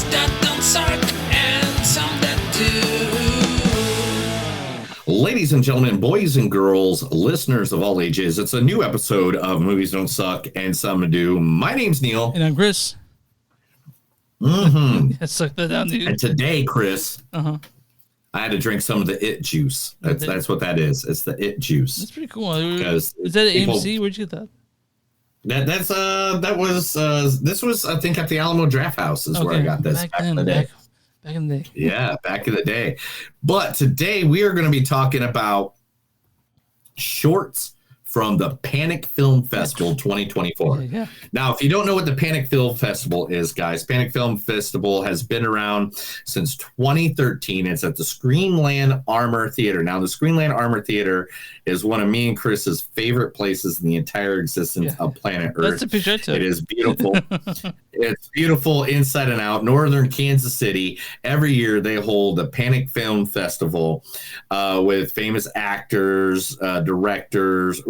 movies that don't suck and some that do. Ladies and gentlemen, boys and girls, listeners of all ages, it's a new episode of Movies Don't Suck and Some Do. My name's Neil. And I'm Chris. Mm-hmm. Suck that down, dude. And today, Chris, I had to drink some of the It juice. That's what that is. It's the It juice. That's pretty cool. Is that an AMC? Where'd you get that? This was I think at the Alamo Draft House is where I got this back in the day. Back in the day. Yeah, back in the day. But today we are going to be talking about shorts from the Panic Film Festival 2024. Yeah. Now, if you don't know what the Panic Film Festival is, guys, Panic Film Festival has been around since 2013. It's at the Screenland Armour Theater. Now, the Screenland Armour Theater is one of me and Chris's favorite places in the entire existence of planet Earth. That's the picture I took. It is beautiful. It's beautiful inside and out. Northern Kansas City. Every year they hold the Panic Film Festival with famous actors, directors,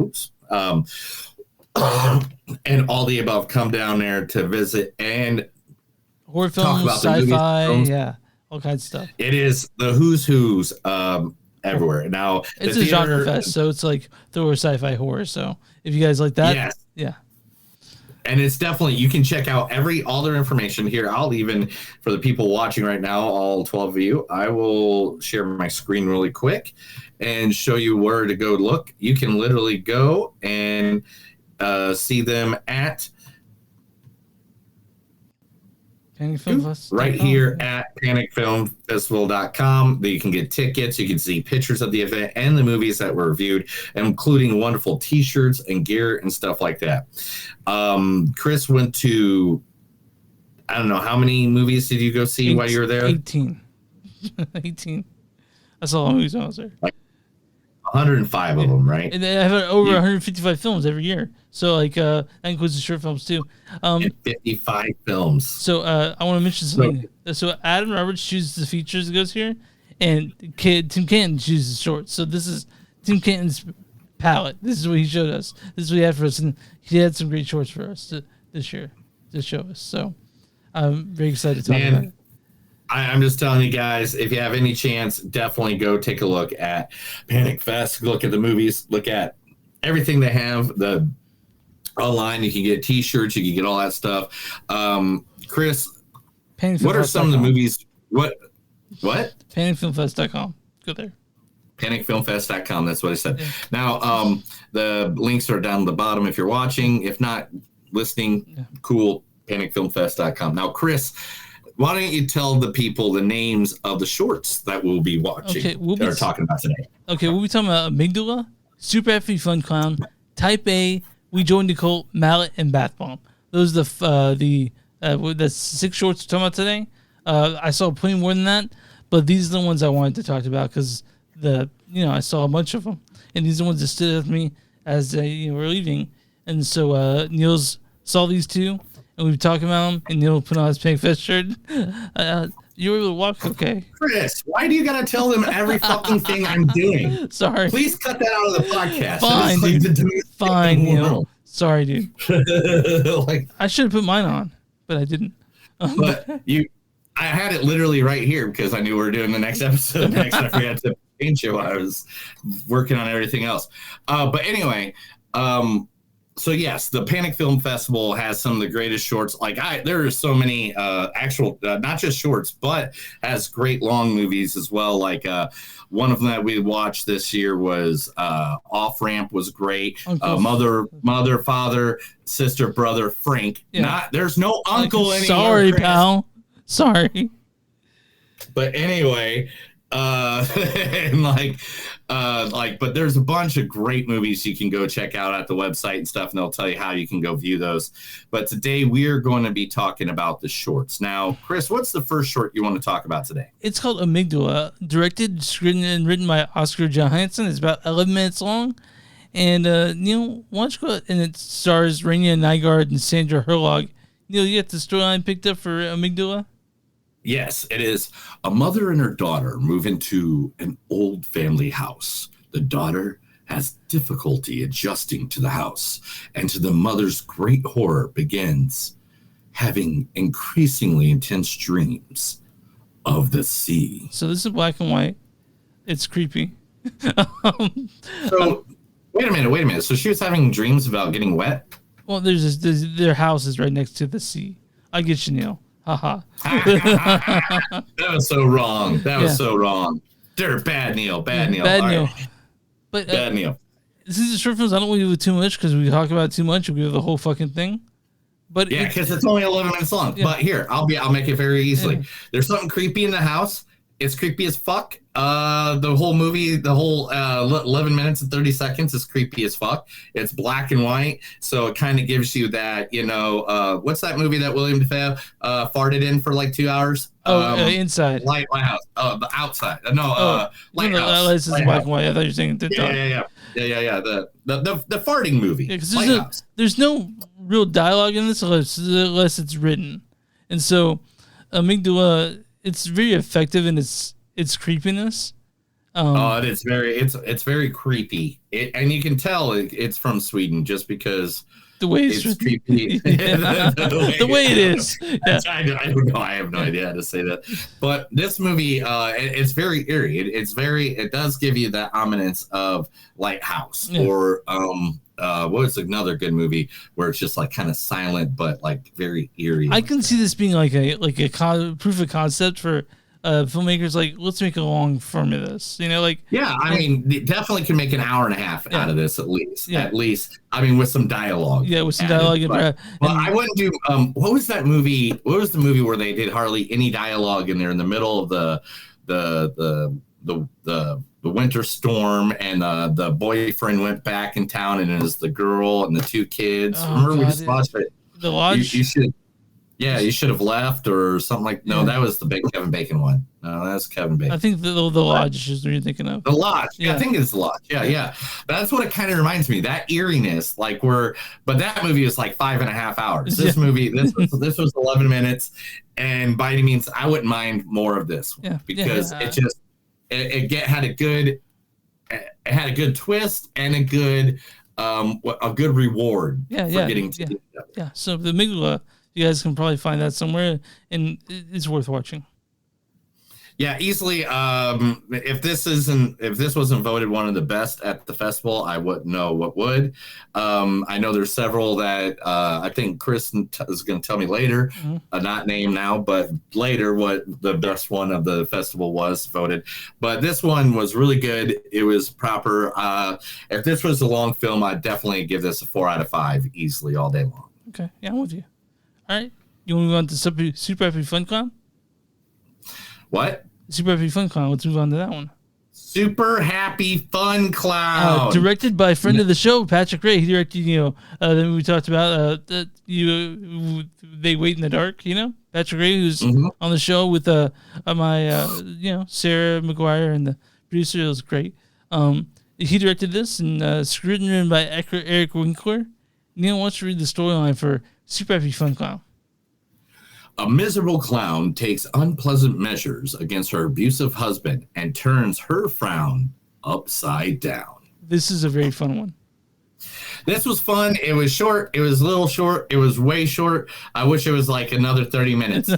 and all the above come down there to visit and horror films, sci-fi, all kinds of stuff. It is the who's everywhere. Now it's a genre fest, so it's like thriller, sci-fi, horror. So if you guys like that, yeah. And it's definitely, you can check out all their information here. I'll even, for the people watching right now, all 12 of you, I will share my screen really quick and show you where to go look. You can literally go and see them at right here at panicfilmfestival.com. You can get tickets. You can see pictures of the event and the movies that were reviewed, including wonderful t-shirts and gear and stuff like that. Chris went to, I don't know, how many movies did you go see while you were there? 18. 18. That's a lot of movies I was there. Like 105 of them, right? And they have over 155 films every year. So, like, that includes the short films, too. 55 films. So, I want to mention something. So, Adam Roberts chooses the features that goes here, and Tim Canton chooses shorts. So, this is Tim Canton's palette. This is what he showed us. This is what he had for us. And he had some great shorts for us this year to show us. So, I'm very excited to talk about it. I'm just telling you guys, if you have any chance, definitely go take a look at Panic Fest. Look at the movies. Look at everything they have. Online, you can get t-shirts. You can get all that stuff. Chris, what are some of the movies? What? PanicFilmFest.com. Go there. PanicFilmFest.com. That's what I said. Yeah. Now, the links are down the bottom if you're watching. If not listening, cool. PanicFilmFest.com. Now, Chris, why don't you tell the people the names of the shorts that we'll be watching? Okay, we're talking about today. Okay, we'll be talking about Amygdala, Super Happy Fun Clown, Type A, We Joined the Cult, Mallet, and Bath Bomb. Those are the 6 shorts we're talking about today. I saw plenty more than that, but these are the ones I wanted to talk about because I saw a bunch of them, and these are the ones that stood out to me as we're leaving. And so Niels saw these two, and we were talking about them, and Neil put on his Pink Fest shirt. You were able to walk okay. Chris, why do you got to tell them every fucking thing I'm doing? Sorry. Please cut that out of the podcast. Fine, dude. Fine, Neil. Sorry, dude. I should have put mine on, but I didn't. But I had it literally right here because I knew we were doing the next episode next. I forgot to change it while I was working on everything else. But anyway, so yes, the Panic Film Festival has some of the greatest shorts. There are so many actual, not just shorts, but has great long movies as well. Like one of them that we watched this year was Off Ramp was great. Mother, father, sister, brother, Frank. Yeah. There's no uncle anymore. Sorry, Chris. Pal. Sorry. But anyway, but there's a bunch of great movies you can go check out at the website and stuff, and they'll tell you how you can go view those. But today we are going to be talking about the shorts. Now, Chris, what's the first short you want to talk about today? It's called Amygdala, directed, screened, and written by Oscar Johansson. It's about 11 minutes long. And Neil, why don't you go, and it stars Raina Nygaard and Sandra Herlog. Neil, you got the storyline picked up for Amygdala? Yes, it is. A mother and her daughter move into an old family house. The daughter has difficulty adjusting to the house, and to the mother's great horror begins having increasingly intense dreams of the sea. So this is black and white. It's creepy. So wait a minute. So she was having dreams about getting wet? Well, their house is right next to the sea. I get you, Neil. Haha. That was so wrong. That was so wrong. Dirt, bad Neil. Bad Neil. Bad All Neil. right. But Bad Neil. since it's short films, I don't want to give it too much because we talk about it too much. We give the whole fucking thing. But Yeah, because it's only 11 minutes long. Yeah. But here, I'll make it very easily. Yeah. There's something creepy in the house. It's creepy as fuck. The whole movie, the whole 11 minutes and 30 seconds is creepy as fuck. It's black and white, so it kind of gives you that, what's that movie that William Dafoe farted in for like 2 hours? Inside. Lighthouse. The outside. No, Lighthouse. This is black and white. I thought you were saying Yeah. The farting movie. Yeah, because there's no real dialogue in this unless it's written, and so Amygdala, it's very effective in its creepiness. It's very creepy. And you can tell it's from Sweden just because the way it's creepy. the way it is. Yeah. I don't know. I have no idea how to say that. But this movie, it's very eerie. It does give you that ominous of Lighthouse or what was another good movie where it's just like kind of silent but like very eerie. I can see this being like a proof of concept for filmmakers. Like, let's make a long form of this. I mean, definitely can make an hour and a half out of this at least. Yeah. At least, I mean, with some dialogue. Yeah, with some dialogue. But I wouldn't do. What was that movie? What was the movie where they did hardly any dialogue in there in the middle of the winter storm, and the boyfriend went back in town, and it was the girl and the two kids. Remember, we just watched it. The Lodge. You should. Yeah, you should have left or something like. No, that was the big Kevin Bacon one. No, that's Kevin Bacon. I think the Lodge is what you're thinking of. The Lodge. Yeah. I think it's the Lodge. Yeah. That's what it kind of reminds me. That eeriness, but that movie is like 5.5 hours. This movie, this was 11 minutes, and by any means, I wouldn't mind more of this one because it had a good twist and a good reward for getting to do that. Yeah. So the Amygdala, you guys can probably find that somewhere, and it's worth watching. Yeah, easily. If this wasn't voted one of the best at the festival, I wouldn't know what would. I know there's several that I think Chris is going to tell me later, not name now, but later what the best one of the festival was voted. But this one was really good. It was proper. If this was a long film, I'd definitely give this a 4 out of 5 easily all day long. Okay, yeah, I'm with you. All right, you want to move on to Super Happy Fun Clown? What? Super Happy Fun Clown. Let's move on to that one. Super Happy Fun Clown. Directed by a friend of the show, Patrick Ray. He directed, the movie we talked about, They Wait in the Dark, Patrick Ray, who's on the show with my, Sarah McGuire and the producer. It was great. He directed this and written by Eric Winkler. Neil wants to read the storyline for Super Happy Fun Clown. A miserable clown takes unpleasant measures against her abusive husband and turns her frown upside down. This is a very fun one. This was fun. It was short. It was a little short. It was way short. I wish it was like another 30 minutes.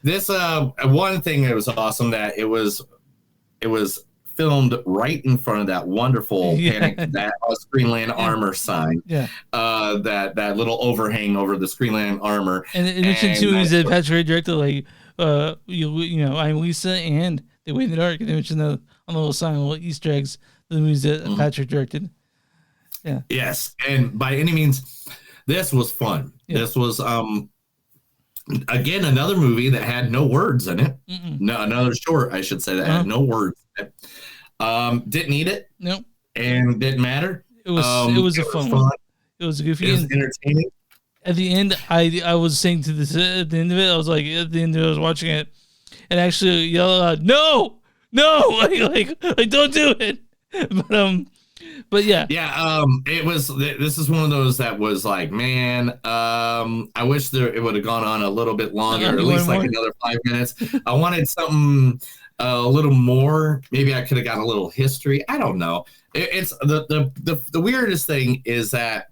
This one thing that was awesome that it was filmed right in front of that wonderful that Greenland armor sign. Yeah. That little overhang over the Greenland armor. And it mentioned too is that Patrick Ray directed I'm Lisa and They Wait in the Dark. And they mentioned on the little sign, little Easter eggs, the movies that Patrick directed. Yeah. Yes, and by any means, this was fun. Yeah. This was again another movie that had no words in it. No, another short, I should say, that had no words in it. Didn't need it. Nope. And didn't matter. It was a fun one. It was goofy. It was entertaining. At the end, I was saying to this at the end of it, I was like, at the end of it, I was watching it, and actually yell out, "No, like don't do it." But yeah. It was. This is one of those that was like, man, I wish it would have gone on a little bit longer, or at least like another 5 minutes. I wanted something a little more. Maybe I could have got a little history. I don't know. It's the weirdest thing is that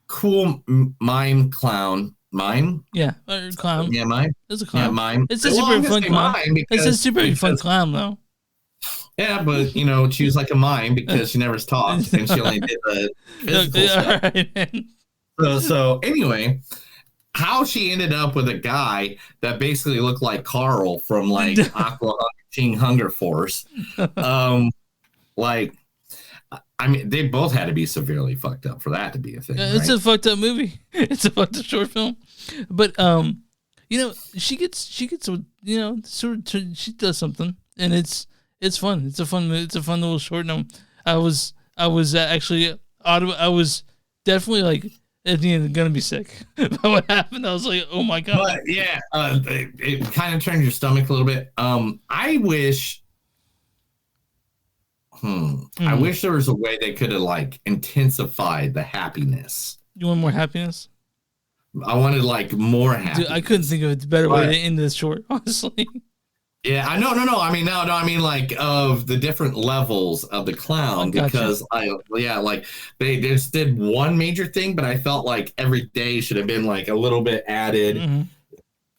cool mime clown. Mime? Yeah, clown. Yeah, mime. It's a clown. Yeah, mime. It's a Well, super I'm gonna fun say clown. mime It's a super fun clown, though. Yeah, but choose like a mime because she never talked and she only did the physical stuff. Right, man. So anyway, how she ended up with a guy that basically looked like Carl from like Aqua Teen Hunger Force. Like, I mean, they both had to be severely fucked up for that to be a thing. It's a fucked up movie. It's a fucked up short film. But she gets she does something, and it's fun. It's a fun little short. And I was actually I was definitely like at the end gonna be sick. But what happened? I was like, oh my god. But yeah, it kind of turns your stomach a little bit. I wish. I wish there was a way they could have like intensified the happiness. You want more happiness? I wanted like more happiness. Dude, I couldn't think of a better way to end this short, honestly. Yeah, I know. No. I mean, no. I mean, like of the different levels of the clown, because they just did one major thing, but I felt like every day should have been like a little bit added. Mm-hmm.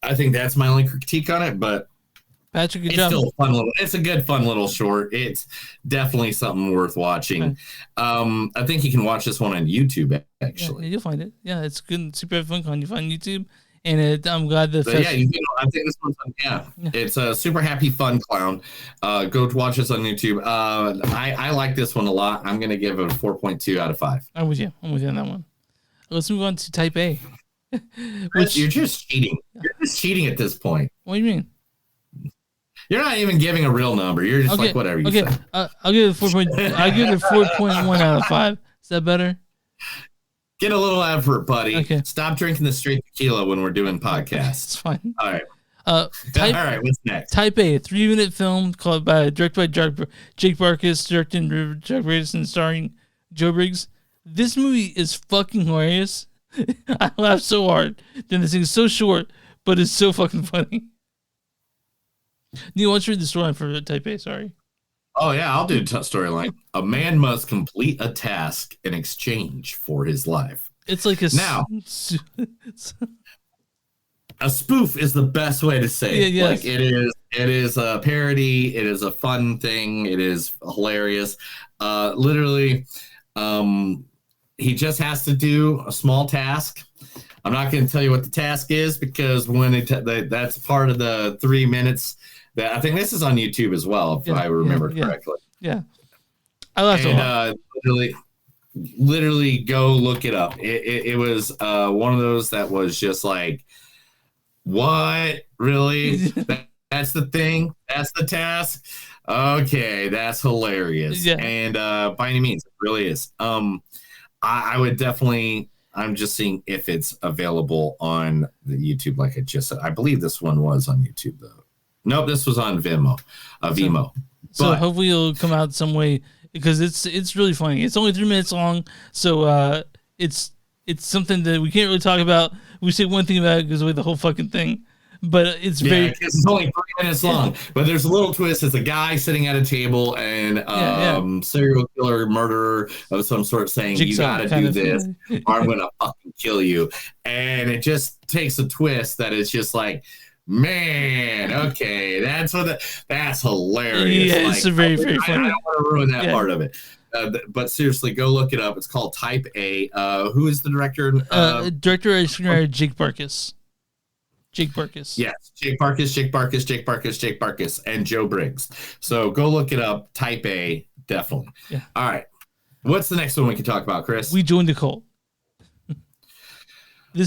I think that's my only critique on it, but Patrick, good it's job. still a fun little. It's a good, fun little short. It's definitely something worth watching. Okay. I think you can watch this one on YouTube. Actually, you'll find it. Yeah, it's good. Super fun. You find YouTube. And I'm glad that. I think this one's on. Yeah, it's a super happy fun clown. Go watch this on YouTube. I like this one a lot. I'm gonna give it a 4.2 out of 5. I'm with you on that one. Let's move on to Type A. Which you're just cheating. You're just cheating at this point. What do you mean? You're not even giving a real number. You're just like whatever you say. I'll give it 4.1 out of 5. Is that better? Get a little effort, buddy. Okay. Stop drinking the straight tequila when we're doing podcasts. It's fine. All right. All right. What's next? Type A, a 3-minute film directed by Jake Barkus, directed by Jack Grayson, starring Joe Briggs. This movie is fucking hilarious. I laughed so hard. Then this thing is so short, but it's so fucking funny. Neil, why don't you read the storyline for Type A? Sorry. Oh, yeah, I'll do storyline. A man must complete a task in exchange for his life. It's like a spoof is the best way to say it. Yeah, yes. Like it is a parody. It is a fun thing. It is hilarious. Literally, he just has to do a small task. I'm not going to tell you what the task is because when that's part of the 3 minutes. I think this is on YouTube as well, if I remember correctly. Yeah. I laughed a lot. Literally go look it up. It was one of those that was just like, what? Really? That's the thing? That's the task? Okay, that's hilarious. Yeah. And by any means, it really is. I would definitely... I'm just seeing if it's available on the YouTube like I just said. I believe this one was on YouTube, though. Nope, this was on Vimeo. So hopefully it'll come out some way because it's really funny. It's only 3 minutes long, so it's something that we can't really talk about. We say one thing about it because of the whole fucking thing, but it's it's only 3 minutes long. But there's a little twist. It's a guy sitting at a table and serial killer murderer of some sort saying, "You got to do this, or I'm gonna fucking kill you." And it just takes a twist that it's just like. Man, okay, that's hilarious. Yeah, it's very, very funny. I don't want to ruin that part of it. But seriously, go look it up. It's called Type A. Who is the director? Director and screenwriter Jake Barkus. Yes, Jake Barkus, and Joe Briggs. So go look it up. Type A, definitely. Yeah. All right. What's the next one we can talk about, Chris? We Joined the Cult.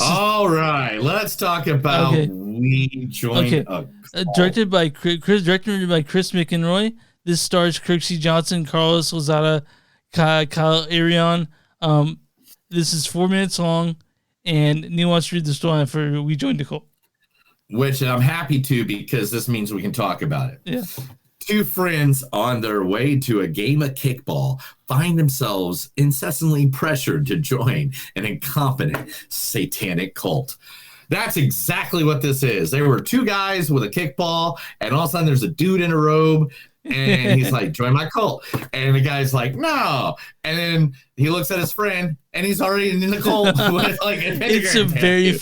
All right, let's talk about We Joined a Cult. Directed by Chris McEnroy. This stars Kirk C. Johnson, Carlos Lozada, Kyle Arion. This is 4 minutes long, and Neil wants to read the storyline for We Joined the Cult. Which I'm happy to because this means we can talk about it. Yeah. Two friends on their way to a game of kickball find themselves incessantly pressured to join an incompetent satanic cult. That's exactly what this is. There were two guys with a kickball, and all of a sudden there's a dude in a robe And he's like, join my cult. And the guy's like, no. And then he looks at his friend, and he's already in the cult with like a pentagram. It's a very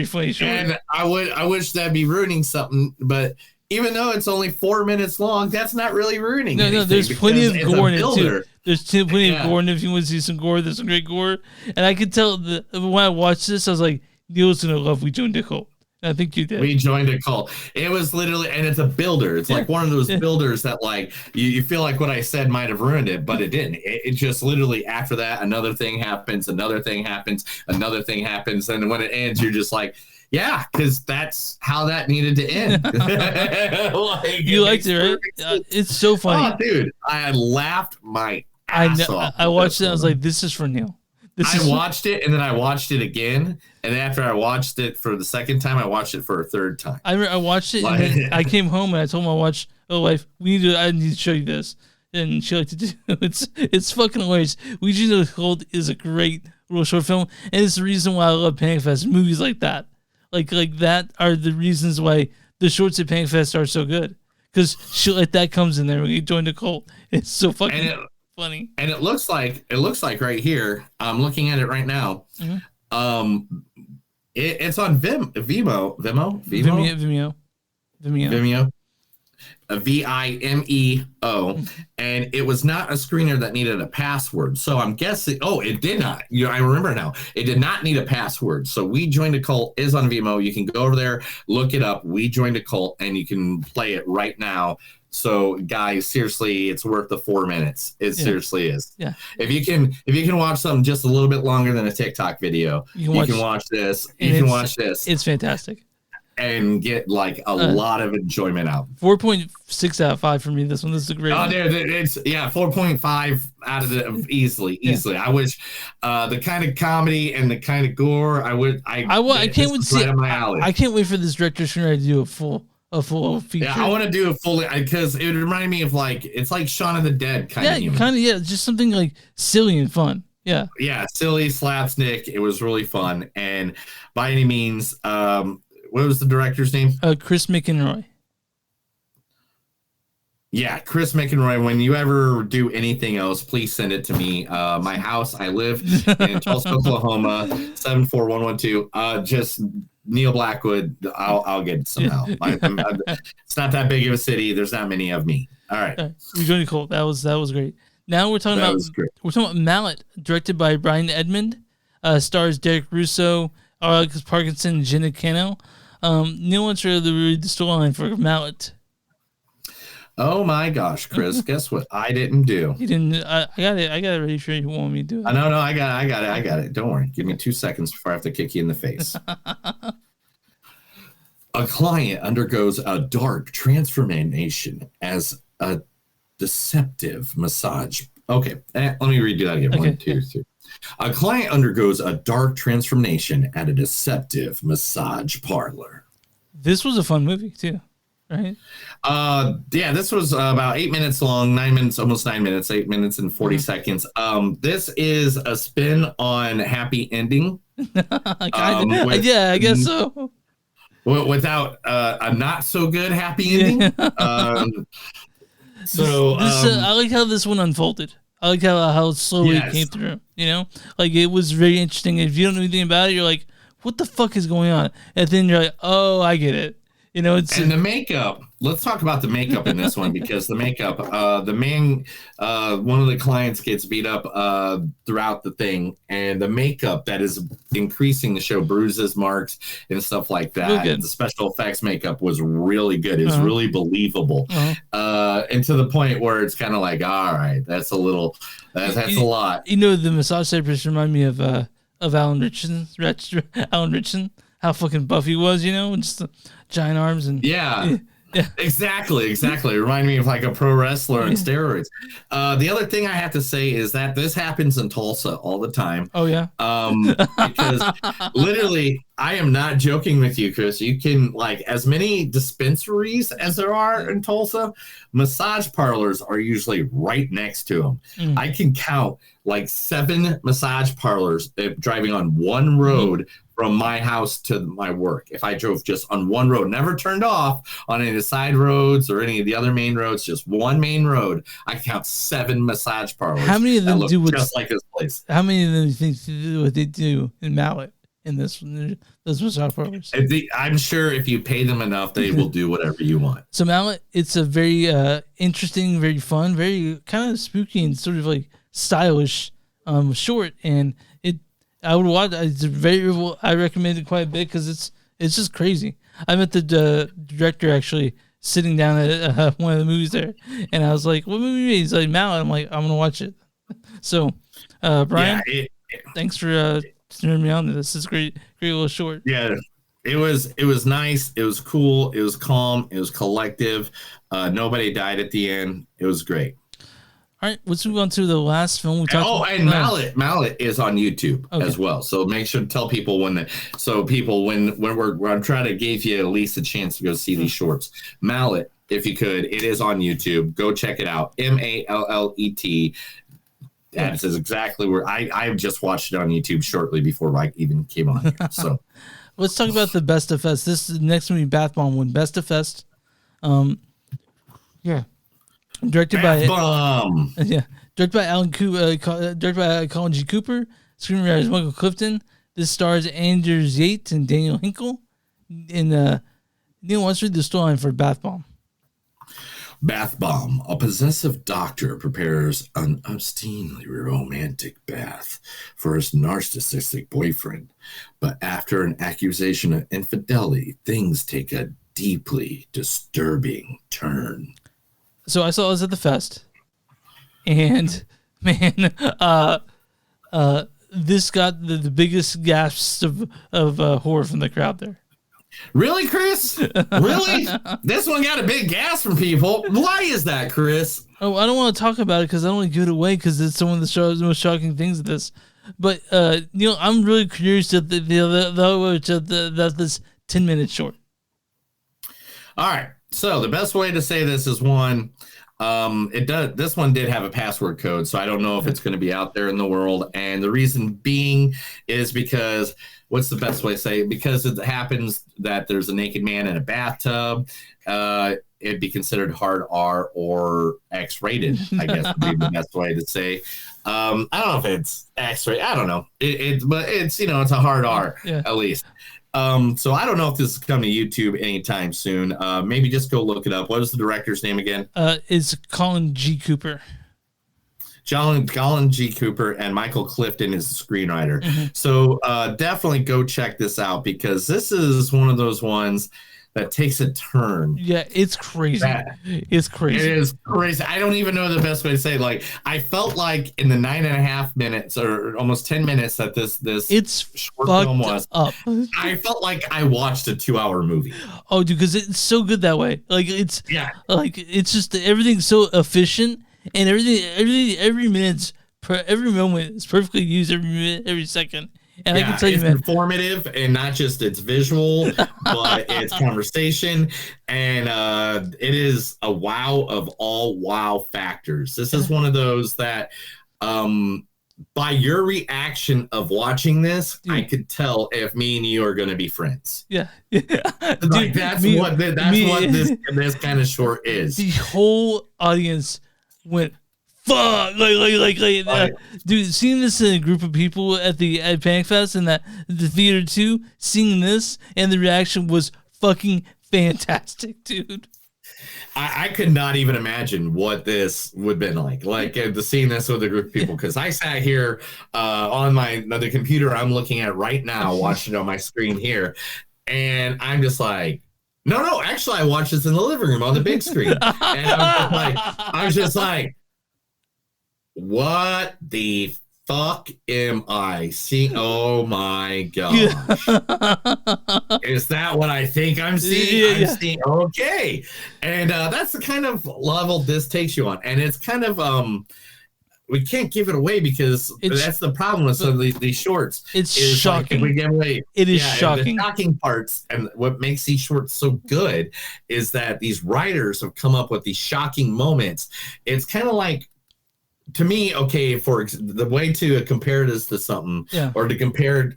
funny short. And I wish that'd be ruining something, but even though it's only 4 minutes long, that's not really ruining anything. No, there's plenty of gore in it too. There's plenty of gore, and if you want to see some gore, there's some great gore. And I could tell when I watched this, I was like, Neil's gonna love We Joined a Cult. I think you did. We joined a cult. It was literally, and it's a builder. It's like one of those builders that like you feel like what I said might have ruined it, but it didn't. It just literally after that, another thing happens, another thing happens, another thing happens, and when it ends, you're just like, yeah, because that's how that needed to end. Like, you liked it, right? It's so funny. Oh, dude, I laughed my ass off. I watched it. I was like, this is for Neil. I watched it, and then I watched it again, and after I watched it for the second time, I watched it for a third time. I watched it, and then I came home and I told my wife, "Oh, I need to show you this," and she liked it too. It's fucking hilarious. We Just Know Cold is a great little short film, and it's the reason why I love Panic Fest. Movies like that, like that, are the reasons why the shorts at Panic Fest are so good, because shit like that comes in there when you join the cult. It's so fucking funny. And it looks like right here. I'm looking at it right now. Mm-hmm. It's on Vimeo. Vimeo. And it was not a screener that needed a password. So I'm guessing. Oh, it did not. I remember now. It did not need a password. So We Joined a Cult is on Vimeo. You can go over there, look it up. We Joined a Cult, and you can play it right now. So guys, seriously, it's worth the 4 minutes. It seriously is. Yeah. If you can watch something just a little bit longer than a TikTok video, you can watch this. You can watch this. It's fantastic. And get like a lot of enjoyment out. 4.6 out of 5 for me. This one. This is a great. Oh, dude, it's 4.5 out of the easily. I wish the kind of comedy and the kind of gore. I can't wait to see. Right up my alley. I can't wait for this director to do a full feature. Yeah, I want to do a fully, because it would remind me of it's like Shaun of the Dead kind of. Just something like silly and fun. Yeah, silly slapstick. It was really fun, and by any means, what was the director's name? Chris McEnroy. Yeah, Chris McEnroy. When you ever do anything else, please send it to me. My house. I live in Tulsa, Oklahoma, 74112. Just Neil Blackwood. I'll get it somehow. It's not that big of a city. There's not many of me. All right. We're doing cool. That was great. Now we're talking about Mallet, directed by Brian Edmond. Stars Derek Russo, Alex Parkinson, and Jenna Cano. Neil wants to read the storyline for Mallet. Oh my gosh, Chris! Guess what? I didn't do. You didn't. I got it. I got it ready for you. Want me to do it? No, I got it. Don't worry. Give me 2 seconds before I have to kick you in the face. A client undergoes a dark transformation as a deceptive massage. Okay, let me redo that again. Okay. 1, 2, 3. A client undergoes a dark transformation at a deceptive massage parlor. This was a fun movie too. Right? This was about 8 minutes long, 9 minutes, almost 9 minutes, 8 minutes and 40 seconds. This is a spin on Happy Ending. I guess so. Without a not so good happy ending. I like how this one unfolded. I like how it slowly came through. It was very interesting. If you don't know anything about it, you're like, what the fuck is going on? And then you're like, oh, I get it. And the makeup. Let's talk about the makeup in this one, because the makeup, the main, one of the clients gets beat up throughout the thing, and the makeup that is increasing the show, bruises, marks, and stuff like that. The special effects makeup was really good. It was really believable, and to the point where it's kind of like, all right, that's a lot. The massage therapist remind me of Alan Richardson. How fucking buff he was, just the giant arms and yeah. Exactly. Remind me of like a pro wrestler on steroids. The other thing I have to say is that this happens in Tulsa all the time. Oh yeah. Because literally, I am not joking with you, Chris. You can as many dispensaries as there are in Tulsa, massage parlors are usually right next to them. I can count 7 massage parlors driving on one road from my house to my work. If I drove just on one road, never turned off on any of the side roads or any of the other main roads, just one main road, I count 7 massage parlors. How many of them do just like this place? How many of them think do what they do in Mallet in those massage parlors? I'm sure if you pay them enough, they will do whatever you want. So Mallet, it's a very interesting, very fun, very kind of spooky and sort of like stylish short, and I would watch. It's very. I recommend it quite a bit because it's just crazy. I met the director actually sitting down at one of the movies there, and I was like, "What movie?" He's like, "Mallet." I'm like, "I'm gonna watch it." So, Brian, thanks for turning me on to this. It's great little short. Yeah, it was nice. It was cool. It was calm. It was collective. Nobody died at the end. It was great. All right, let's move on to the last film we talked about. And Mallet is on YouTube as well. So make sure to tell people when we're trying to give you at least a chance to go see these shorts. Mallet, if you could, it is on YouTube. Go check it out. Mallet. That is exactly where I just watched it on YouTube shortly before I even came on here. So let's talk about the Best of Fest. This is the next movie Bath Bomb won Best of Fest. Yeah. Directed by Alan directed by Colin G. Cooper. Screenwriter is Michael Clifton. This stars Anders Yates and Daniel Hinkle. And Neil wants to read the storyline for Bath Bomb. Bath Bomb. A possessive doctor prepares an obscenely romantic bath for his narcissistic boyfriend. But after an accusation of infidelity, things take a deeply disturbing turn. So I saw this at the fest, and man, this got the biggest gasps of horror from the crowd there. Really, Chris? Really? This one got a big gas from people. Why is that, Chris? Oh, I don't want to talk about it because I don't want to give it away because it's one of the most shocking things of this. But Neil, I'm really curious about this 10-minute short. All right. So the best way to say this is one. This one did have a password code, so I don't know if it's going to be out there in the world. And the reason being is because what's the best way to say it? Because it happens that there's a naked man in a bathtub. It'd be considered hard R or X-rated, I guess would be the best way to say. I don't know if it's X-rated. I don't know. But it's it's a hard R at least. So I don't know if this is coming to YouTube anytime soon. Maybe just go look it up. What is the director's name again? It's Colin G. Cooper. Colin G. Cooper and Michael Clifton is the screenwriter. Mm-hmm. So definitely go check this out because this is one of those ones that takes a turn. Yeah, it's crazy. It's crazy. It is crazy. I don't even know the best way to say it. Like, I felt like in the 9.5 minutes or almost 10 minutes that this short film was up. I felt like I watched a 2-hour movie. Oh, dude, because it's so good that way. Like it's it's just everything's so efficient and every moment is perfectly used every minute, every second. And I can tell you, it's man, informative and not just it's visual, but it's conversation. And it is a wow of all wow factors. This is one of those that by your reaction of watching this, I could tell if me and you are going to be friends. Yeah. Like, that's what this kind of short is. The whole audience went, fuck, dude, seeing this in a group of people at Panic Fest and the theater too, seeing this and the reaction was fucking fantastic, dude. I could not even imagine what this would have been like to seeing this with a group of people, because I sat here on the computer I'm looking at right now, watching it on my screen here, and I'm just like, no, actually I watched this in the living room on the big screen, and I was just like, what the fuck am I seeing? Oh my gosh. Is that what I think I'm seeing? I'm seeing, okay. And that's the kind of level this takes you on. And it's kind of, we can't give it away because that's the problem with some of these shorts. It's shocking. Like, we give away, it is shocking. The shocking parts, and what makes these shorts so good is that these writers have come up with these shocking moments. It's kind of like, to me, okay, for the way to compare this to something, or to compare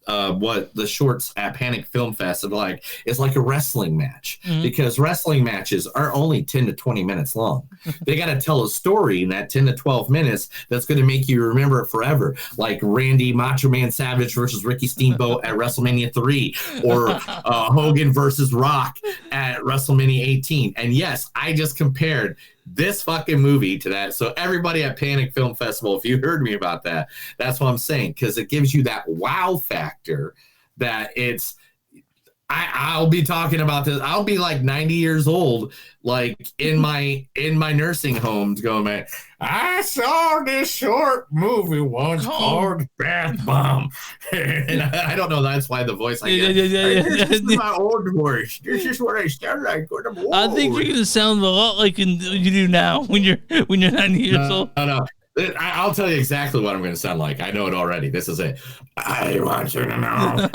what the shorts at Panic Film Fest are like. It's like a wrestling match because wrestling matches are only 10 to 20 minutes long. They got to tell a story in that 10 to 12 minutes that's going to make you remember it forever. Like Randy Macho Man Savage versus Ricky Steamboat at WrestleMania 3 or Hogan versus Rock at WrestleMania 18. And yes, I just compared this fucking movie to that. So everybody at Panic Film Festival, if you heard me about that, that's what I'm saying, because it gives you that wow factor that it's I'll be talking about this. I'll be like 90 years old, like in my nursing homes going, man, I saw this short movie once called Bath Bomb. And I don't know, that's why the voice I get. This is my old voice. This is what I sound like when I'm old. I think you're gonna sound a lot like you do now when you're 90 years old. No. I'll tell you exactly what I'm going to sound like. I know it already. This is it. I want you to know.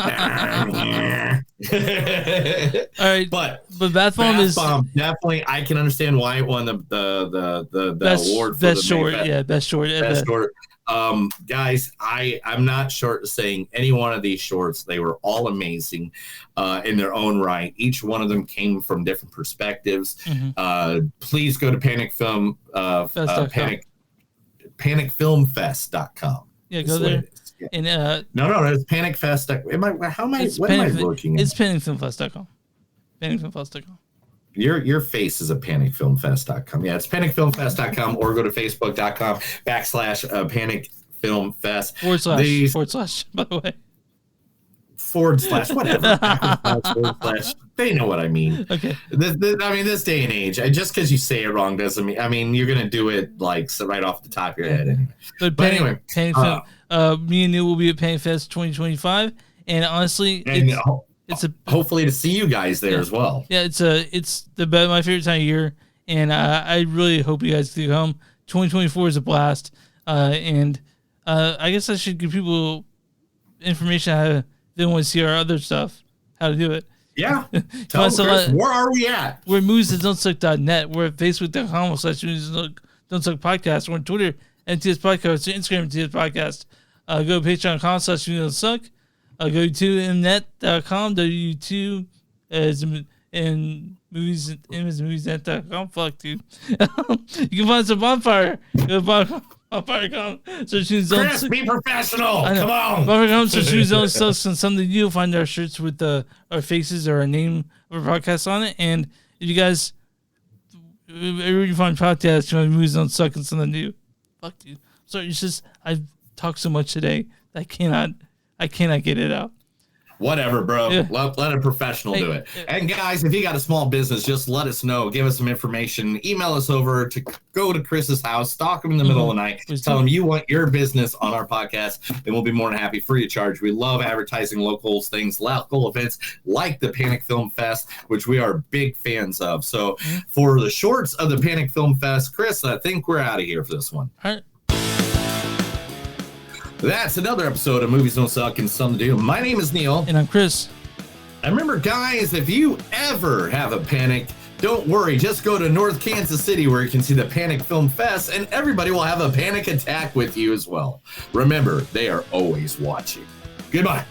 All right, but Bath Bomb is definitely. I can understand why it won the best, award for best the short. best, Yeah, best short. Best short. Guys, I'm not short saying any one of these shorts. They were all amazing in their own right. Each one of them came from different perspectives. Please go to panicfilmfest.com. Yeah, go there. Yeah. And no, it's panicfest. How am I looking at? It's panicfilmfest.com. Panicfilmfest.com. Your face is at panicfilmfest.com. Yeah, it's panicfilmfest.com, or go to facebook.com/panicfilmfest / by the way. / whatever. They know what I mean. Okay. This day and age, just because you say it wrong doesn't mean. I mean, you're gonna do it like right off the top of your head anyway. But anyway, Panic Film, me and Neil will be at Panic Fest 2025, and honestly, it's hopefully to see you guys there as well. Yeah, it's my favorite time of year, and I really hope you guys can come. 2024 is a blast, and I guess I should give people information how to, they want to see our other stuff, how to do it. Yeah. Tell them, Chris, where are we at? We're at moviestontsuck.net. We're at facebook.com/moviesdontsuck podcast. We're on Twitter at TS Podcast, Instagram at TS Podcast. Go to patreon.com/moviesdontsuck. Go to mnet.com, W2 as in moviesnet.com. Fuck, dude. You can find us a bonfire. Go to bonfire.com. Chris, be professional. Come on. Bonfire.com. So choose on stuff and something new. Find our shirts with our faces or our name of our podcast on it. And if you guys you find podcasts, movies don't suck and something new. Fuck, dude. Sorry, it's just I've talked so much today. I cannot get it out. Whatever, bro. Yeah. Let a professional do it. And guys, if you got a small business, just let us know. Give us some information. Email us over to go to Chris's house, stalk him in the middle of the night, tell him you want your business on our podcast, and we'll be more than happy, free of charge. We love advertising local things, local events like the Panic Film Fest, which we are big fans of. So for the shorts of the Panic Film Fest, Chris, I think we're out of here for this one. All right. That's another episode of Movies Don't Suck and Something to Do. My name is Neil. And I'm Chris. And remember, guys, if you ever have a panic, don't worry. Just go to North Kansas City where you can see the Panic Film Fest, and everybody will have a panic attack with you as well. Remember, they are always watching. Goodbye.